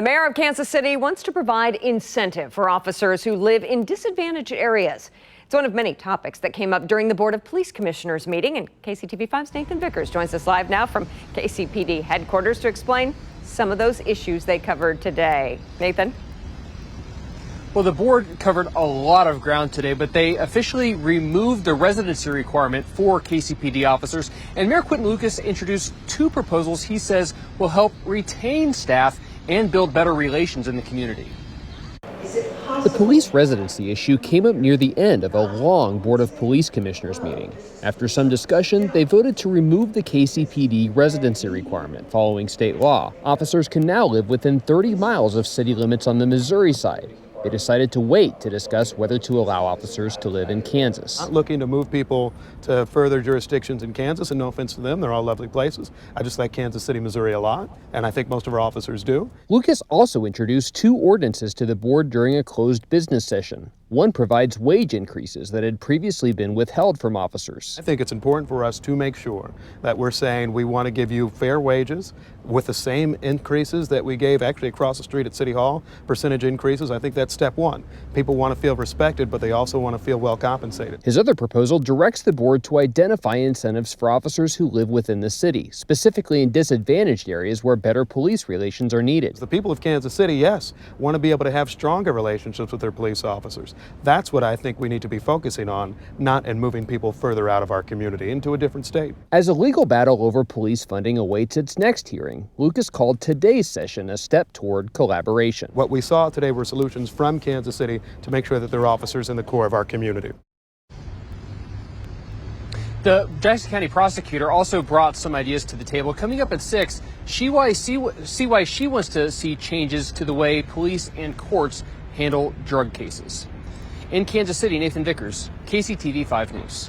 The mayor of Kansas City wants to provide incentive for officers who live in disadvantaged areas. It's one of many topics that came up during the Board of Police Commissioners meeting, and KCTV5's Nathan Vickers joins us live now from KCPD headquarters to explain some of those issues they covered today. Nathan? Well, the board covered a lot of ground today, but they officially removed the residency requirement for KCPD officers. And Mayor Quinton Lucas introduced two proposals he says will help retain staff and build better relations in the community. The police residency issue came up near the end of a long Board of Police Commissioners meeting. After some discussion, they voted to remove the KCPD residency requirement. Following state law, officers can now live within 30 miles of city limits on the Missouri side. They decided to wait to discuss whether to allow officers to live in Kansas. Not looking to move people to further jurisdictions in Kansas, and no offense to them, they're all lovely places. I just like Kansas City, Missouri a lot, and I think most of our officers do. Lucas also introduced two ordinances to the board during a closed business session. One provides wage increases that had previously been withheld from officers. I think it's important for us to make sure that we're saying we want to give you fair wages with the same increases that we gave actually across the street at City Hall, percentage increases. I think that's step one. People want to feel respected, but they also want to feel well compensated. His other proposal directs the board to identify incentives for officers who live within the city, specifically in disadvantaged areas where better police relations are needed. The people of Kansas City, yes, want to be able to have stronger relationships with their police officers. That's what I think we need to be focusing on, not in moving people further out of our community into a different state. As a legal battle over police funding awaits its next hearing, Lucas called today's session a step toward collaboration. What we saw today were solutions from Kansas City to make sure that there are officers in the core of our community. The Jackson County prosecutor also brought some ideas to the table. Coming up at 6, see why she wants to see changes to the way police and courts handle drug cases. In Kansas City, Nathan Vickers, KCTV 5 News.